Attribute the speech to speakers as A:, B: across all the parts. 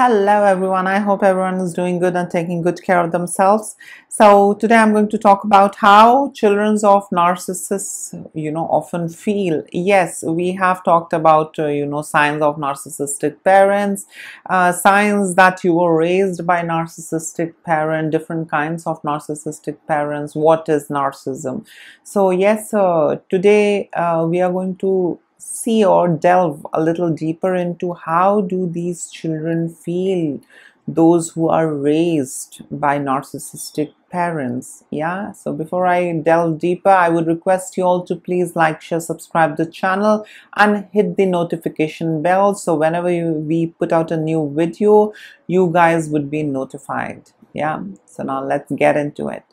A: Hello everyone, I hope everyone is doing good and taking good care of themselves. So today I'm going to talk about how children of narcissists, often feel. Yes, we have talked about, signs of narcissistic parents, signs that you were raised by narcissistic parent, different kinds of narcissistic parents, what is narcissism. So yes, today we are going to see or delve a little deeper into how do these children feel, those who are raised by narcissistic parents. Yeah, so before I delve deeper, I would request you all to please like, share, subscribe the channel and hit the notification bell, so whenever we put out a new video, you guys would be notified. Yeah, so now let's get into it.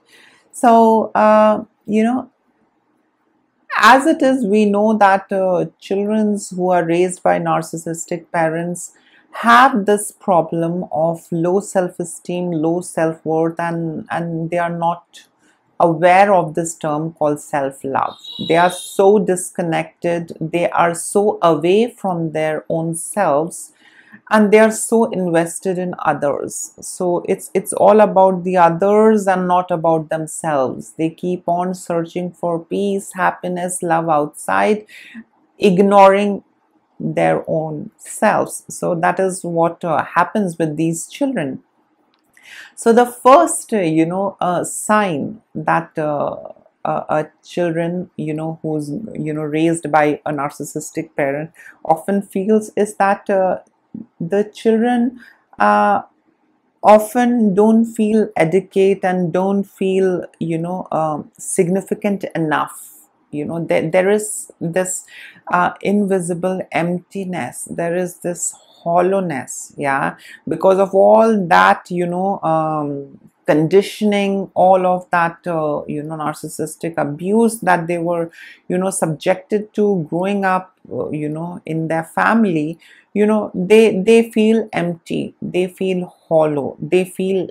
A: So as it is, we know that children who are raised by narcissistic parents have this problem of low self-esteem, low self-worth, and they are not aware of this term called self-love. They are so disconnected, they are so away from their own selves, and they are so invested in others. So it's all about the others and not about themselves. They keep on searching for peace, happiness, love outside, ignoring their own selves. So that is what happens with these children. So the first sign that a children who's raised by a narcissistic parent often feels is that the children often don't feel adequate and don't feel significant enough. There is this invisible emptiness, there is this hollowness, yeah, because of all that conditioning, all of that narcissistic abuse that they were subjected to growing up in their family. They feel empty, they feel hollow, they feel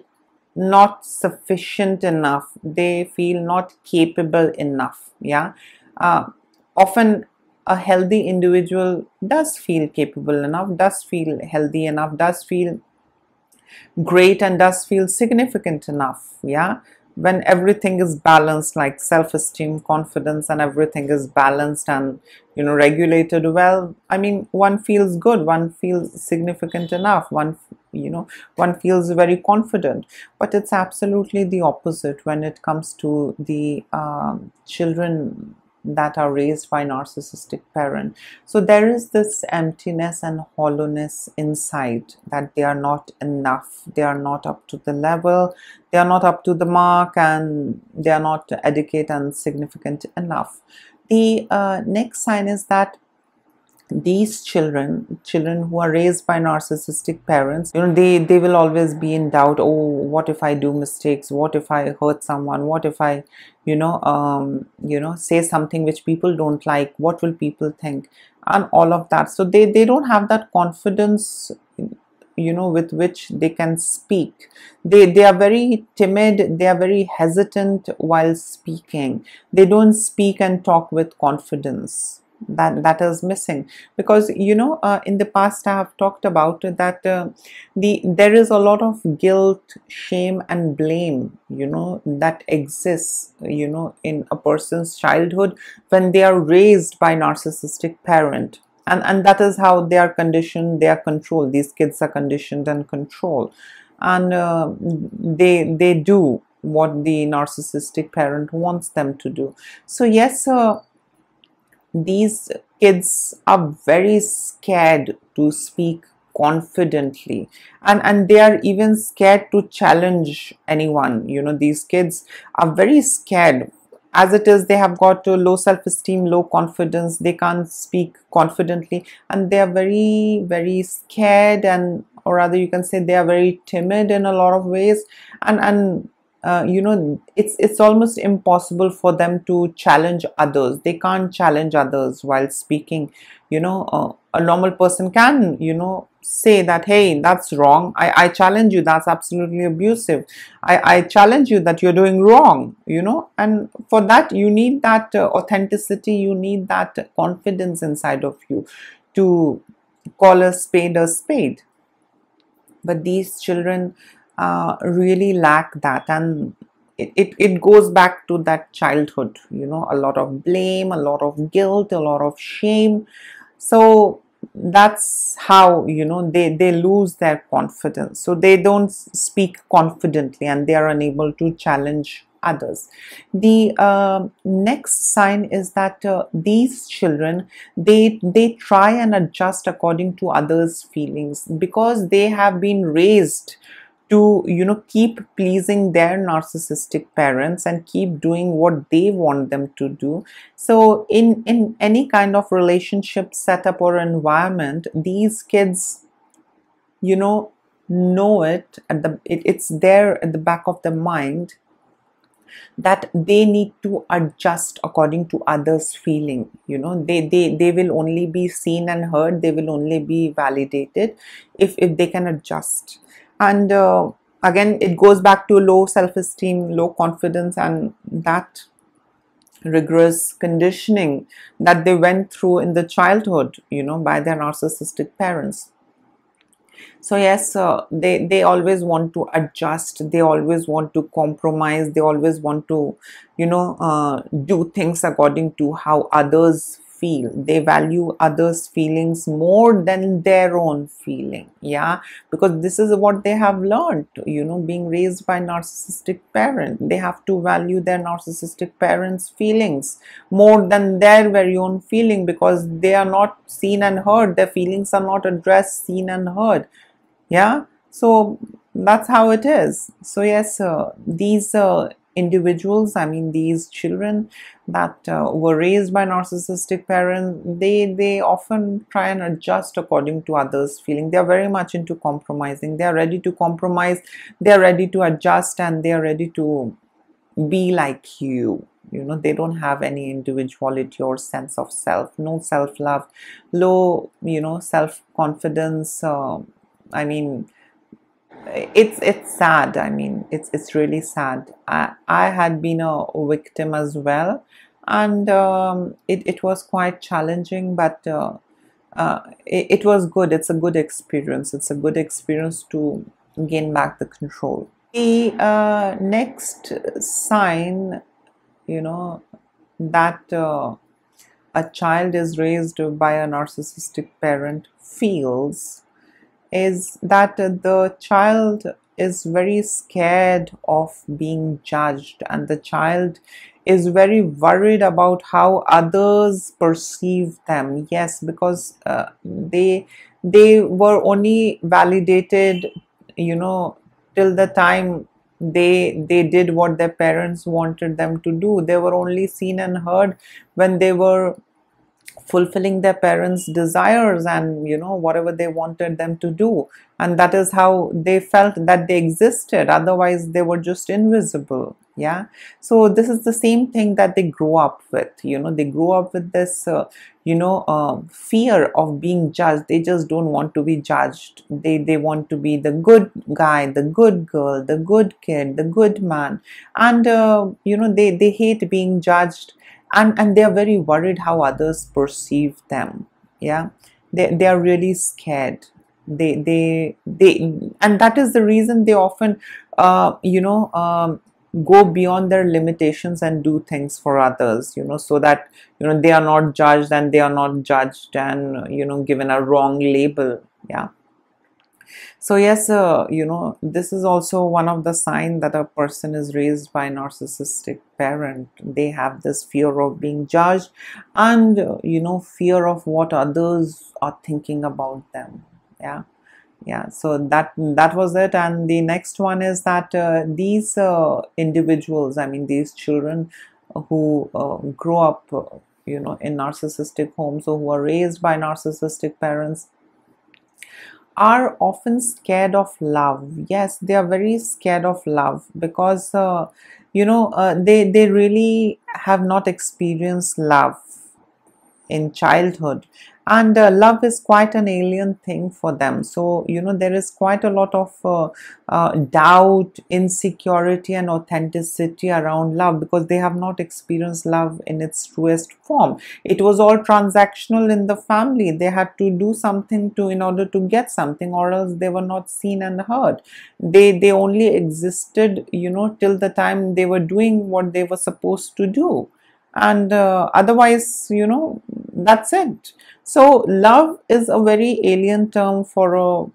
A: not sufficient enough, they feel not capable enough. Yeah, often a healthy individual does feel capable enough, does feel healthy enough, does feel great, and does feel significant enough. Yeah, when everything is balanced, like self-esteem, confidence, and everything is balanced and regulated well, I mean, one feels good, one feels significant enough, one feels very confident. But it's absolutely the opposite when it comes to the children that are raised by narcissistic parent. So there is this emptiness and hollowness inside, that they are not enough, they are not up to the level, they are not up to the mark, and they are not adequate and significant enough. The next sign is that these children who are raised by narcissistic parents, they will always be in doubt. Oh, what if I do mistakes? What if I hurt someone? What if I say something which people don't like? What will people think? And all of that. So they don't have that confidence with which they can speak. They are very timid, they are very hesitant while speaking. They don't speak and talk with confidence. That is missing, because in the past I have talked about that there is a lot of guilt, shame, and blame that exists in a person's childhood when they are raised by narcissistic parent. And that is how they are conditioned, they are controlled. These kids are conditioned and controlled, and they do what the narcissistic parent wants them to do. So yes, these kids are very scared to speak confidently, and they are even scared to challenge anyone. These kids are very scared. As it is, they have got low self-esteem, low confidence, they can't speak confidently, and they are very, very scared, and or rather you can say they are very timid in a lot of ways. And it's almost impossible for them to challenge others. They can't challenge others while speaking. A normal person can say that, hey, that's wrong, I challenge you, that's absolutely abusive, I challenge you that you're doing wrong. And for that you need that authenticity, you need that confidence inside of you to call a spade a spade. but these children really lack that, and it goes back to that childhood, a lot of blame, a lot of guilt, a lot of shame. So that's how they lose their confidence, so they don't speak confidently and they are unable to challenge others. The next sign is that these children, they try and adjust according to others' feelings, because they have been raised to keep pleasing their narcissistic parents and keep doing what they want them to do. So in any kind of relationship setup or environment, these kids know it at it's there at the back of the mind, that they need to adjust according to others' feeling. They will only be seen and heard, they will only be validated if they can adjust. And again, it goes back to low self-esteem, low confidence, and that rigorous conditioning that they went through in the childhood, by their narcissistic parents. So yes, they always want to adjust, they always want to compromise, they always want to do things according to how others feel. They value others' feelings more than their own feeling. Yeah, because this is what they have learned, being raised by narcissistic parent. They have to value their narcissistic parents' feelings more than their very own feeling, because they are not seen and heard, their feelings are not addressed, seen and heard. Yeah, so that's how it is. So yes, these individuals, I mean these children that were raised by narcissistic parents, they often try and adjust according to others' feeling. They are very much into compromising. They are ready to compromise, they are ready to adjust, and they are ready to be like you. They don't have any individuality or sense of self, no self-love, low self-confidence. I mean, it's sad. I mean, it's really sad. I had been a victim as well, and it was quite challenging, but it was good. It's a good experience. It's a good experience to gain back the control. The next sign, that a child is raised by a narcissistic parent feels, is that the child is very scared of being judged, and the child is very worried about how others perceive them. Yes, because they were only validated till the time they did what their parents wanted them to do. They were only seen and heard when they were fulfilling their parents' desires and whatever they wanted them to do, and that is how they felt that they existed. Otherwise they were just invisible. Yeah, so this is the same thing that they grow up with. They grow up with this fear of being judged. They just don't want to be judged. They want to be the good guy, the good girl, the good kid, the good man, and they hate being judged, and they are very worried how others perceive them. Yeah, they are really scared. They and that is the reason they often go beyond their limitations and do things for others, so that they are not judged, and they are not judged and given a wrong label. Yeah. So yes, this is also one of the signs that a person is raised by a narcissistic parent. They have this fear of being judged, and fear of what others are thinking about them. Yeah, yeah. So that was it. And the next one is that these individuals, I mean these children who grow up, in narcissistic homes, or who are raised by narcissistic parents, are often scared of love. Yes, they are very scared of love, because they really have not experienced love in childhood, and love is quite an alien thing for them. So there is quite a lot of doubt, insecurity and authenticity around love, because they have not experienced love in its truest form. It was all transactional in the family. They had to do something in order to get something, or else they were not seen and heard. They only existed till the time they were doing what they were supposed to do, and otherwise that's it. So love is a very alien term for a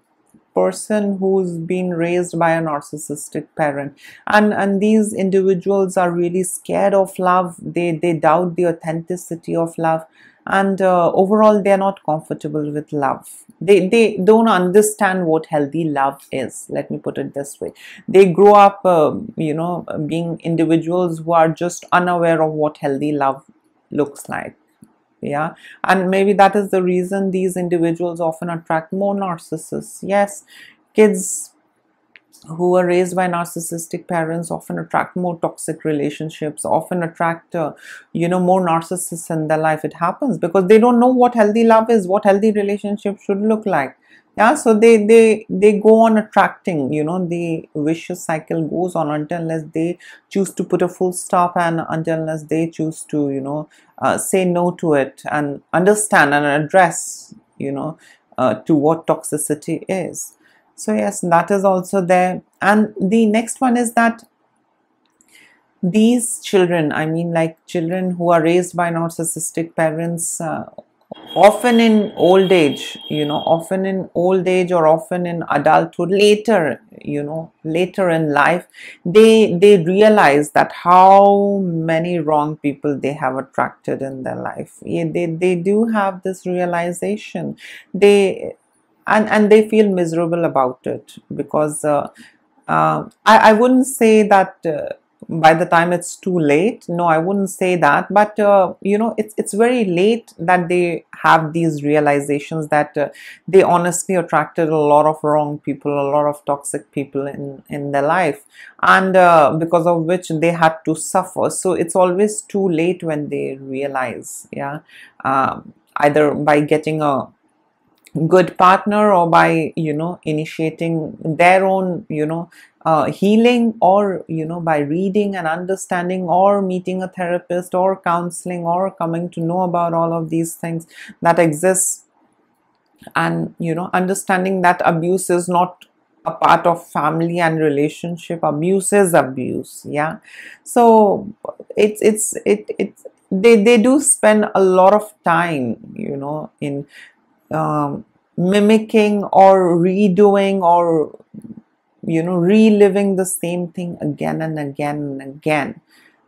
A: person who's been raised by a narcissistic parent, and these individuals are really scared of love. They doubt the authenticity of love, and overall they're not comfortable with love. They don't understand what healthy love is, let me put it this way. They grow up being individuals who are just unaware of what healthy love looks like. Yeah, and maybe that is the reason these individuals often attract more narcissists. Yes, kids who are raised by narcissistic parents often attract more toxic relationships, often attract more narcissists in their life. It happens because they don't know what healthy love is, what healthy relationship should look like. Yeah, so they go on attracting. The vicious cycle goes on until unless they choose to put a full stop, and until unless they choose to say no to it and understand and address to what toxicity is. So yes, that is also there. And the next one is that these children, I mean like children who are raised by narcissistic parents, often in old age, or often in adulthood, later in life, they realize that how many wrong people they have attracted in their life. Yeah, they do have this realization. And they feel miserable about it, because I wouldn't say that by the time it's too late. No, I wouldn't say that. But it's very late that they have these realizations that they honestly attracted a lot of wrong people, a lot of toxic people in their life, and because of which they had to suffer. So it's always too late when they realize. Yeah, either by getting a good partner, or by initiating their own healing, or by reading and understanding, or meeting a therapist, or counseling, or coming to know about all of these things that exist, and understanding that abuse is not a part of family and relationship. Abuse is abuse. Yeah, so they do spend a lot of time in mimicking, or redoing, or reliving the same thing again and again and again,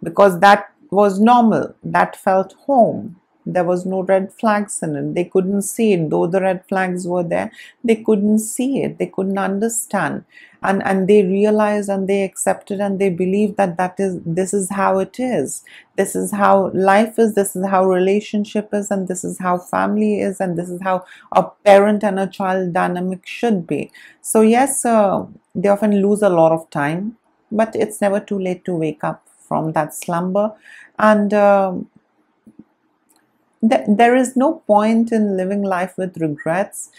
A: because that was normal, that felt home. There was no red flags in it. They couldn't see it. Though the red flags were there, they couldn't see it. They couldn't understand. And they realized, and they accepted, and they believed that this is how it is. This is how life is. This is how relationship is. And this is how family is. And this is how a parent and a child dynamic should be. So yes, they often lose a lot of time, but it's never too late to wake up from that slumber. And there is no point in living life with regrets.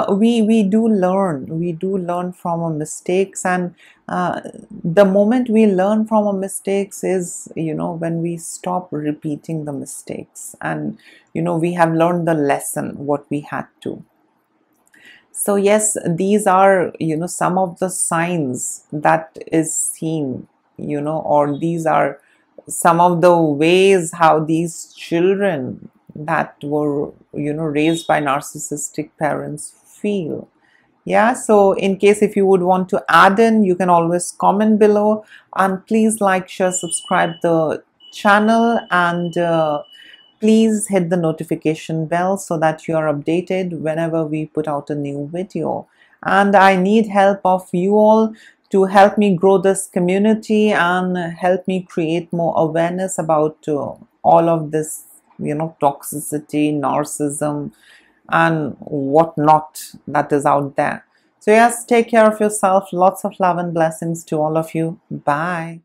A: We do learn from our mistakes, and the moment we learn from our mistakes is when we stop repeating the mistakes, and we have learned the lesson what we had to. So yes, these are some of the signs that is seen, or these are some of the ways how these children that were raised by narcissistic parents feel. Yeah, so in case if you would want to add in, you can always comment below, and please like, share, subscribe the channel, and please hit the notification bell so that you are updated whenever we put out a new video. And I need help of you all to help me grow this community and help me create more awareness about all of this toxicity, narcissism, and whatnot that is out there. So yes, take care of yourself. Lots of love and blessings to all of you. Bye.